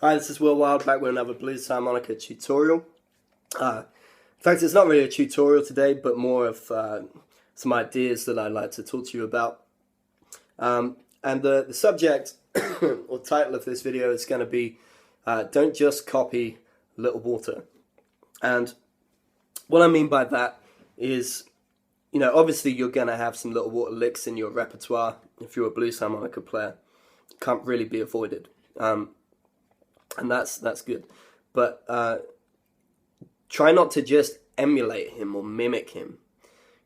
Hi, this is Will Wilde back with another blues harmonica tutorial. In fact, it's not really a tutorial today, but more of some ideas that I'd like to talk to you about. And the subject or title of this video is going to be Don't Just Copy Little Walter. And what I mean by that is, you know, obviously you're going to have some Little Walter licks in your repertoire if you're a blues harmonica player. Can't really be avoided. And that's good, but try not to just emulate him or mimic him.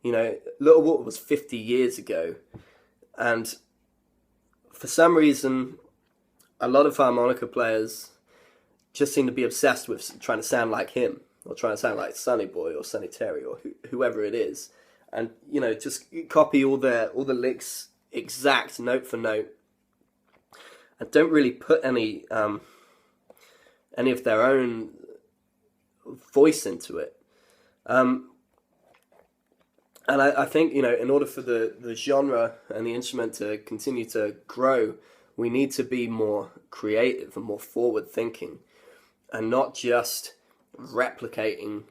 You know, Little Walter was 50 years ago, and for some reason, a lot of harmonica players just seem to be obsessed with trying to sound like him, or trying to sound like Sonny Boy or Sonny Terry or whoever it is, and you know, just copy all the licks exact note for note, and don't really put any of their own voice into it. And I think, you know, in order for the genre and the instrument to continue to grow, we need to be more creative and more forward-thinking, and not just replicating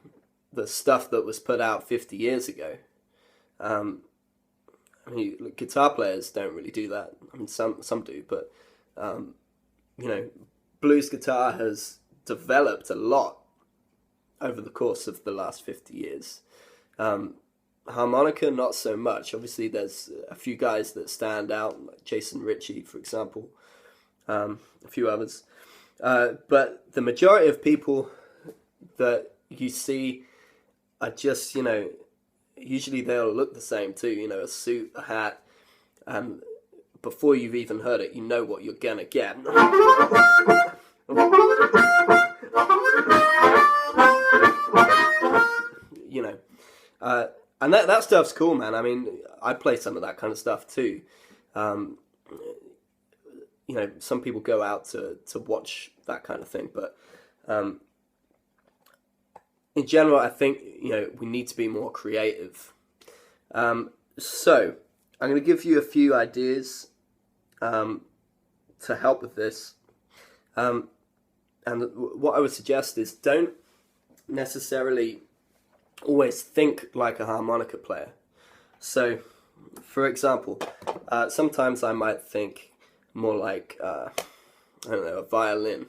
the stuff that was put out 50 years ago. I mean, guitar players don't really do that. I mean, some do, but, you know, blues guitar has developed a lot over the course of the last 50 years. Harmonica, not so much. Obviously, there's a few guys that stand out, like Jason Ritchie, for example, a few others. But the majority of people that you see are just, you know, usually they'll look the same too, you know, a suit, a hat, and before you've even heard it, you know what you're gonna get. You know, and that stuff's cool, man. I mean, I play some of that kind of stuff too. You know, some people go out to watch that kind of thing, but in general, I think, you know, we need to be more creative. So I'm going to give you a few ideas to help with this. And what I would suggest is, don't necessarily always think like a harmonica player. So, for example, sometimes I might think more like, I don't know, a violin.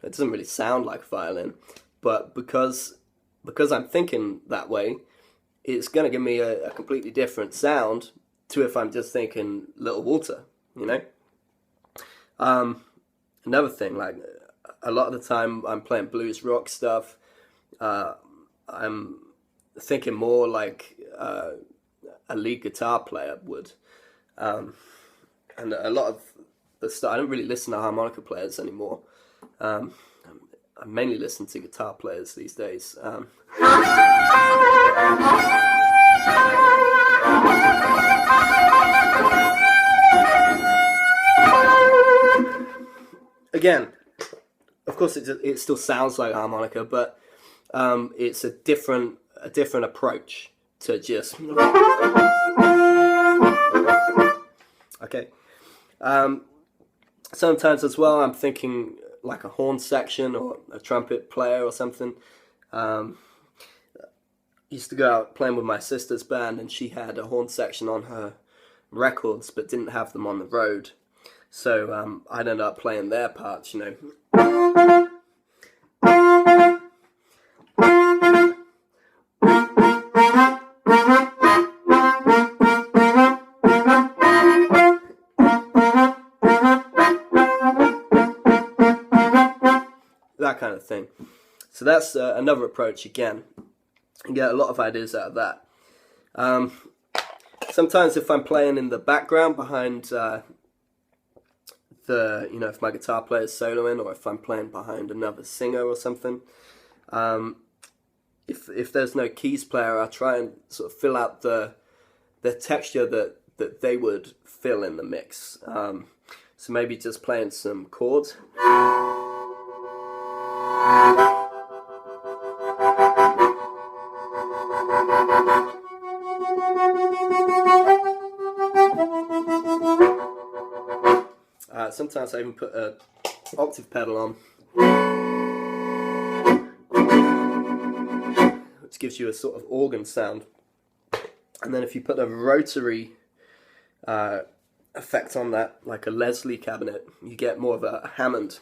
It doesn't really sound like a violin, but because I'm thinking that way, it's going to give me a completely different sound to if I'm just thinking Little Walter, you know? Another thing, like, a lot of the time I'm playing blues rock stuff, I'm thinking more like a lead guitar player would. And a lot of the stuff, I don't really listen to harmonica players anymore. I mainly listen to guitar players these days. Again, of course, it still sounds like a harmonica, but it's a different approach to just. Okay. Sometimes as well, I'm thinking like a horn section or a trumpet player or something. Used to go out playing with my sister's band, and she had a horn section on her records but didn't have them on the road. So I'd end up playing their parts, you know. That kind of thing. So that's another approach again. You get a lot of ideas out of that. Sometimes if I'm playing in the background behind you know, if my guitar player is soloing, or if I'm playing behind another singer or something, if there's no keys player, I try and sort of fill out the texture that they would fill in the mix. So maybe just playing some chords. Sometimes I even put a octave pedal on, which gives you a sort of organ sound. And then if you put a rotary effect on that, like a Leslie cabinet, you get more of a Hammond.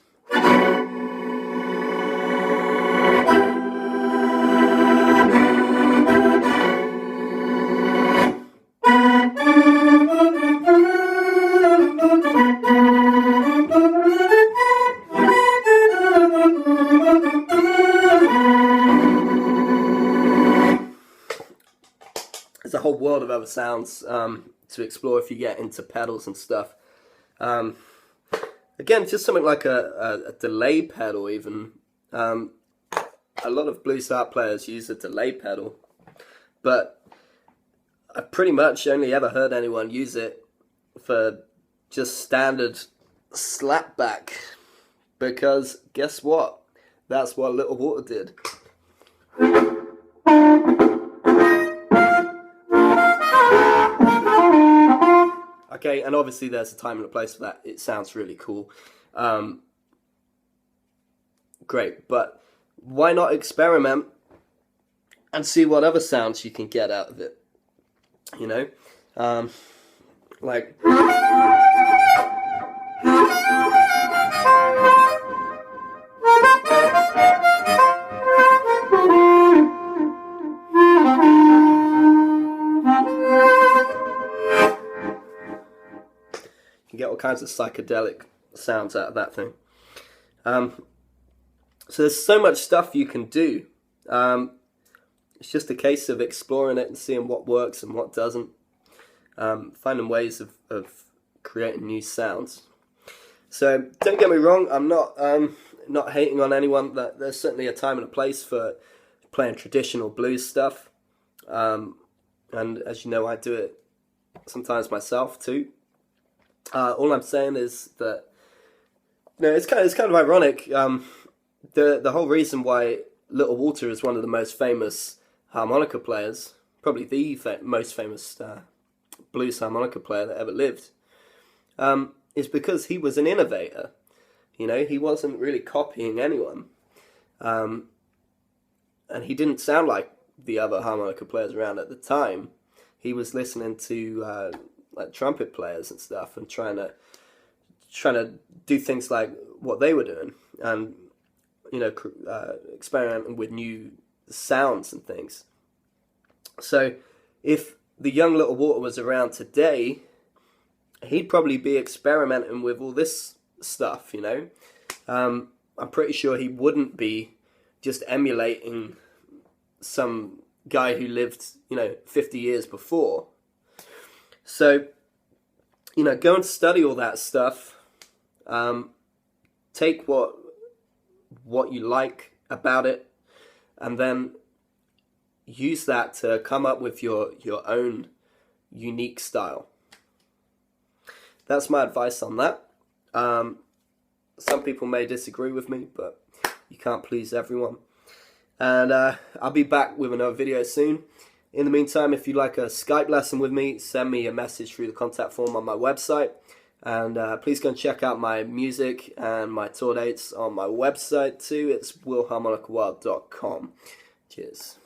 There's a whole world of other sounds to explore if you get into pedals and stuff. Again, just something like a delay pedal even. A lot of blues harp players use a delay pedal, but I pretty much only ever heard anyone use it for just standard slapback, because guess what? That's what Little Walter did. Okay, and obviously there's a time and a place for that. It sounds really cool. Great, but why not experiment and see what other sounds you can get out of it? You know? Like... You get all kinds of psychedelic sounds out of that thing. So there's so much stuff you can do. It's just a case of exploring it and seeing what works and what doesn't. Finding ways of creating new sounds. So don't get me wrong, I'm not hating on anyone. That there's certainly a time and a place for playing traditional blues stuff. And as you know, I do it sometimes myself too. All I'm saying is that, you know, it's kind of ironic. The whole reason why Little Walter is one of the most famous harmonica players, probably the most famous blues harmonica player that ever lived, is because he was an innovator. You know, he wasn't really copying anyone, and he didn't sound like the other harmonica players around at the time. He was listening to like trumpet players and stuff, and trying to do things like what they were doing, and you know, experimenting with new sounds and things. So if the young Little Walter was around today, he'd probably be experimenting with all this stuff, you know. I'm pretty sure he wouldn't be just emulating some guy who lived, you know, 50 years before. So, you know, go and study all that stuff. Take what you like about it, and then use that to come up with your own unique style. That's my advice on that. Some people may disagree with me, but you can't please everyone. And I'll be back with another video soon. In the meantime, if you'd like a Skype lesson with me, send me a message through the contact form on my website. And please go and check out my music and my tour dates on my website too. It's willharmonicawilde.com. Cheers.